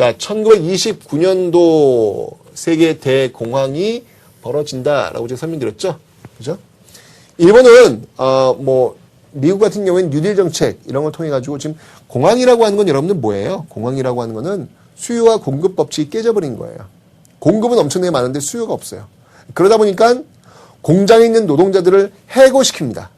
자, 1929년도 세계 대공황이 벌어진다라고 제가 설명드렸죠. 그죠? 일본은, 미국 같은 경우에는 뉴딜 정책 이런 걸 통해 가지고 지금 공황이라고 하는 건 여러분들 뭐예요? 공황이라고 하는 거는 수요와 공급 법칙이 깨져버린 거예요. 공급은 엄청나게 많은데 수요가 없어요. 그러다 보니까 공장에 있는 노동자들을 해고시킵니다.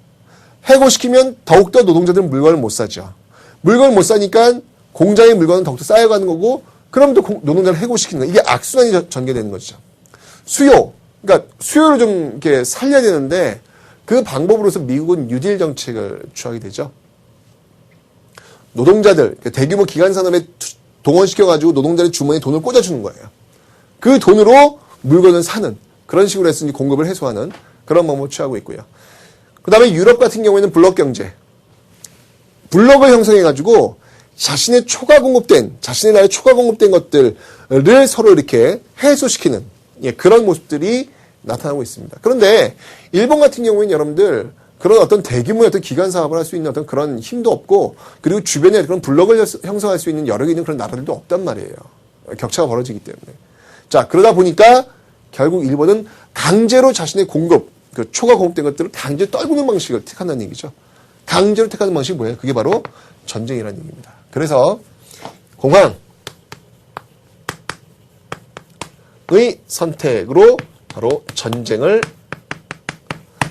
해고시키면 더욱더 노동자들은 물건을 못 사죠. 물건을 못 사니까 공장의 물건은 더욱더 쌓여가는 거고, 그럼 또 노동자를 해고시키는 거예요. 이게 악순환이 전개되는 거죠. 수요, 그러니까 수요를 좀 이렇게 살려야 되는데 그 방법으로서 미국은 뉴딜 정책을 취하게 되죠. 노동자들, 대규모 기간 산업에 동원시켜가지고 노동자의 주머니에 돈을 꽂아주는 거예요. 그 돈으로 물건을 사는 그런 식으로 해서 공급을 해소하는 그런 방법을 취하고 있고요. 그 다음에 유럽 같은 경우에는 블록 경제. 블록을 형성해가지고 자신의 자신의 나라에 초과 공급된 것들을 서로 이렇게 해소시키는 그런 모습들이 나타나고 있습니다. 그런데 일본 같은 경우에는 여러분들 그런 어떤 대규모의 어떤 기간 사업을 할 수 있는 어떤 그런 힘도 없고, 그리고 주변에 그런 블록을 형성할 수 있는 여력이 있는 그런 나라들도 없단 말이에요. 격차가 벌어지기 때문에. 자, 그러다 보니까 결국 일본은 강제로 자신의 공급, 그 초과 공급된 것들을 강제로 떨구는 방식을 택한다는 얘기죠. 강제로 택하는 방식이 뭐예요? 그게 바로 전쟁이라는 얘기입니다. 그래서 공황의 선택으로 바로 전쟁을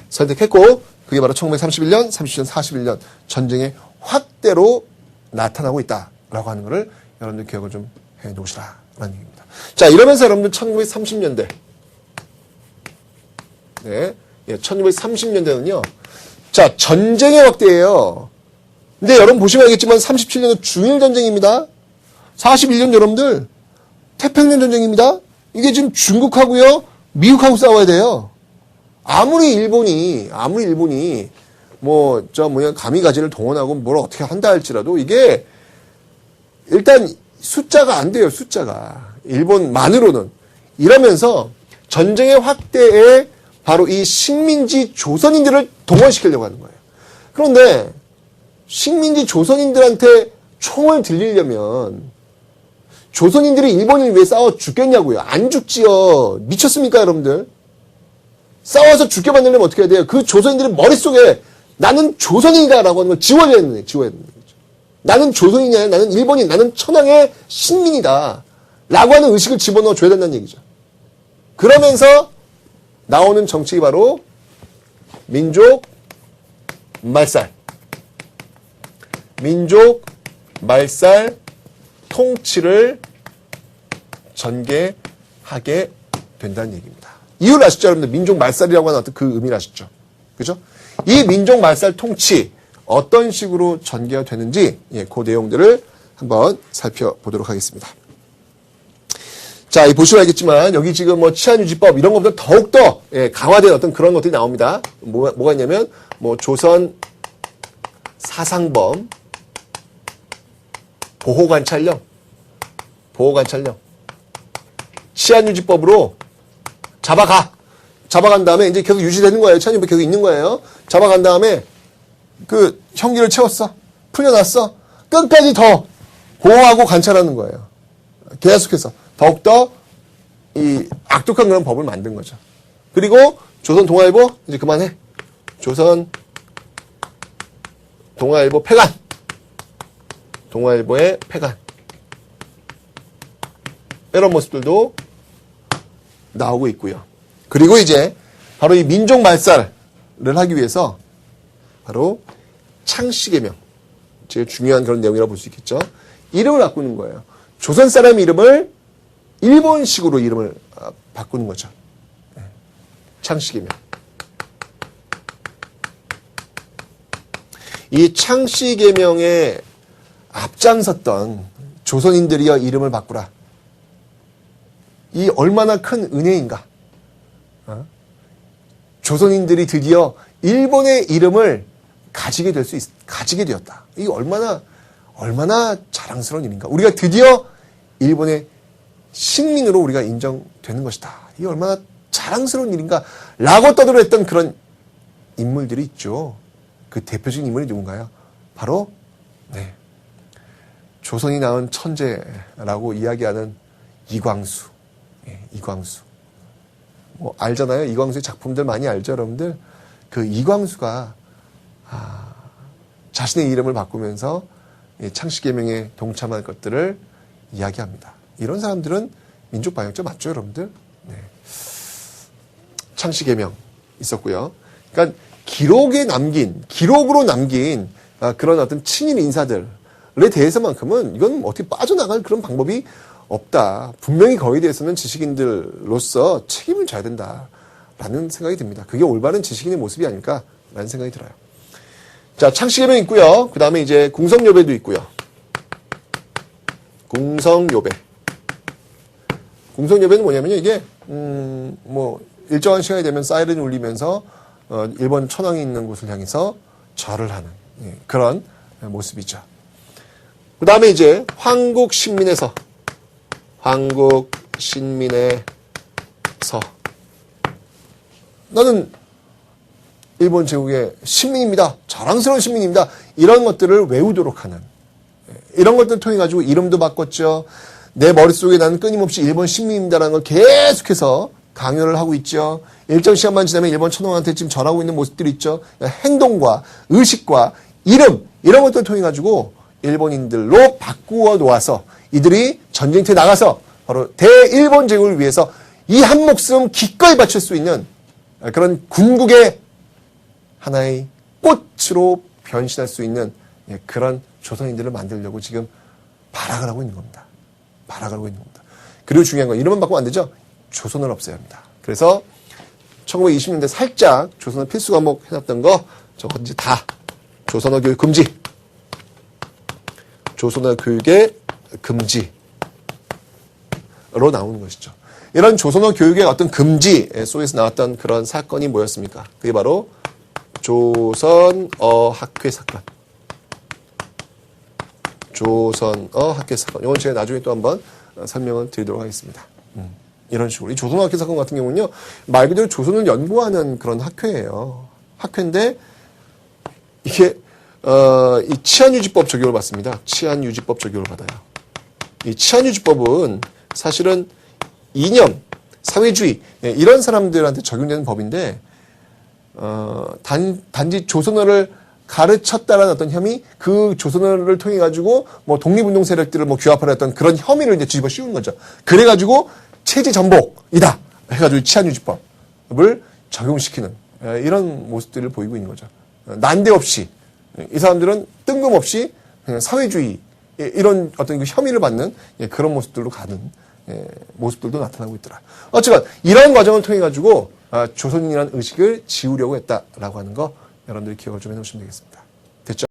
선택했고, 그게 바로 1931년, 30년, 41년 전쟁의 확대로 나타나고 있다라고 하는 것을 여러분들 기억을 좀 해놓으시라라는 얘기입니다. 자, 이러면서 여러분들 1930년대, 1930년대는요, 자, 전쟁의 확대예요. 근데 여러분 보시면 알겠지만 37년은 중일전쟁입니다. 41년 여러분들 태평양 전쟁입니다. 이게 지금 중국하고요, 미국하고 싸워야 돼요. 아무리 일본이 가미가지를 동원하고 뭘 어떻게 한다 할지라도 이게 일단 숫자가 안 돼요, 숫자가. 일본만으로는. 이러면서 전쟁의 확대에 바로 이 식민지 조선인들을 동원시키려고 하는 거예요. 그런데 식민지 조선인들한테 총을 들리려면 조선인들이 일본인을 왜 싸워 죽겠냐고요. 안 죽지요. 미쳤습니까, 여러분들? 싸워서 죽게 만들려면 어떻게 해야 돼요? 그 조선인들의 머릿속에 나는 조선인이다라고 하는 걸 지워야 되는 거죠. 나는 조선인이 아니라 나는 일본인, 나는 천황의 식민이다 라고 하는 의식을 집어넣어 줘야 된다는 얘기죠. 그러면서 나오는 정책이 바로 민족 말살 통치를 전개하게 된다는 얘기입니다. 이유를 아시죠, 여러분들? 민족 말살이라고 하는 어떤 그 의미를 아시죠? 그죠? 이 민족 말살 통치 어떤 식으로 전개가 되는지 그 내용들을 한번 살펴보도록 하겠습니다. 자, 이 보시면 알겠지만 여기 지금 치안유지법 이런 것보다 더욱더 강화된 어떤 그런 것들이 나옵니다. 뭐가 있냐면 조선 사상범 보호관찰령 치안유지법으로 잡아간 다음에 이제 계속 유지되는 거예요. 치안유지법 계속 있는 거예요. 잡아간 다음에 그 형기를 채웠어. 풀려났어. 끝까지 더 보호하고 관찰하는 거예요. 계속해서 더욱더 이 악독한 그런 법을 만든 거죠. 그리고 조선 동아일보 이제 그만해. 조선 동아일보 폐간. 동아일보의 폐간. 이런 모습들도 나오고 있고요. 그리고 이제 바로 이 민족 말살을 하기 위해서 바로 창씨개명, 제일 중요한 그런 내용이라고 볼 수 있겠죠. 이름을 바꾸는 거예요. 조선 사람 이름을 일본식으로 이름을 바꾸는 거죠. 창씨개명. 이 창씨개명에 앞장섰던 조선인들이여 이름을 바꾸라. 이 얼마나 큰 은혜인가. 조선인들이 드디어 일본의 이름을 가지게 되었다. 이게 얼마나 자랑스러운 일인가. 우리가 드디어 일본의 식민으로 우리가 인정되는 것이다. 이게 얼마나 자랑스러운 일인가. 라고 떠들어했던 그런 인물들이 있죠. 그 대표적인 인물이 누군가요? 바로 조선이 낳은 천재라고 이야기하는 이광수. 예, 이광수. 뭐 알잖아요. 이광수의 작품들 많이 알죠, 여러분들. 그 이광수가 자신의 이름을 바꾸면서 창씨개명에 동참할 것들을 이야기합니다. 이런 사람들은 민족반역자 맞죠, 여러분들? 네. 창씨개명 있었고요. 그러니까 기록으로 남긴 그런 어떤 친일 인사들에 대해서만큼은 이건 어떻게 빠져나갈 그런 방법이 없다. 분명히 거기에 대해서는 지식인들로서 책임을 져야 된다라는 생각이 듭니다. 그게 올바른 지식인의 모습이 아닐까라는 생각이 들어요. 자, 창씨개명 있고요. 그 다음에 이제 궁성요배도 있고요. 궁성요배. 궁성요배는 뭐냐면요, 이게 뭐 일정한 시간이 되면 사이렌이 울리면서 일본 천황이 있는 곳을 향해서 절을 하는 그런 모습이죠. 그 다음에 이제 황국신민의 서. 황국신민의 서. 나는 일본 제국의 신민입니다. 자랑스러운 신민입니다. 이런 것들을 외우도록 하는, 이런 것들을 통해 가지고 이름도 바꿨죠. 내 머릿속에 나는 끊임없이 일본 신민입니다라는 걸 계속해서 강요를 하고 있죠. 일정 시간만 지나면 일본 천황한테 지금 절하고 있는 모습들이 있죠. 행동과 의식과 이름, 이런 것들을 통해 가지고 일본인들로 바꾸어 놓아서 이들이 전쟁터에 나가서 바로 대일본 제국을 위해서 이 한 목숨 기꺼이 바칠 수 있는 그런 군국의 하나의 꽃으로 변신할 수 있는 그런 조선인들을 만들려고 지금 발악을 하고 있는 겁니다. 발악을 하고 있는 겁니다. 그리고 중요한 건 이름만 바꾸면 안 되죠. 조선을 없애야 합니다. 그래서 1920년대 살짝 조선어 필수 과목 해놨던 거 저거 이제 다 조선어 교육 금지. 조선어 교육의 금지로 나오는 것이죠. 이런 조선어 교육의 어떤 금지 속에서 나왔던 그런 사건이 뭐였습니까? 그게 바로 조선어학회 사건. 조선어학회 사건. 이건 제가 나중에 또 한번 설명을 드리도록 하겠습니다. 이런 식으로. 이 조선어학회 사건 같은 경우는요, 말 그대로 조선을 연구하는 그런 학회예요. 학회인데, 이게, 이 치안유지법 적용을 받습니다. 치안유지법 적용을 받아요. 이 치안유지법은 사실은 이념, 사회주의, 이런 사람들한테 적용되는 법인데, 단지 조선어를 가르쳤다라는 어떤 혐의, 그 조선어를 통해 가지고 뭐 독립운동 세력들을 뭐 규합하려 했던 그런 혐의를 이제 뒤집어 씌우는 거죠. 그래가지고 체제 전복이다 해가지고 치안유지법을 적용시키는 이런 모습들을 보이고 있는 거죠. 난데없이 이 사람들은 뜬금없이 그냥 사회주의 이런 어떤 그 혐의를 받는 그런 모습들로 가는 모습들도 나타나고 있더라. 어쨌든 이런 과정을 통해 가지고 조선인이라는 의식을 지우려고 했다라고 하는 거 여러분들이 기억을 좀 해놓으시면 되겠습니다. 됐죠?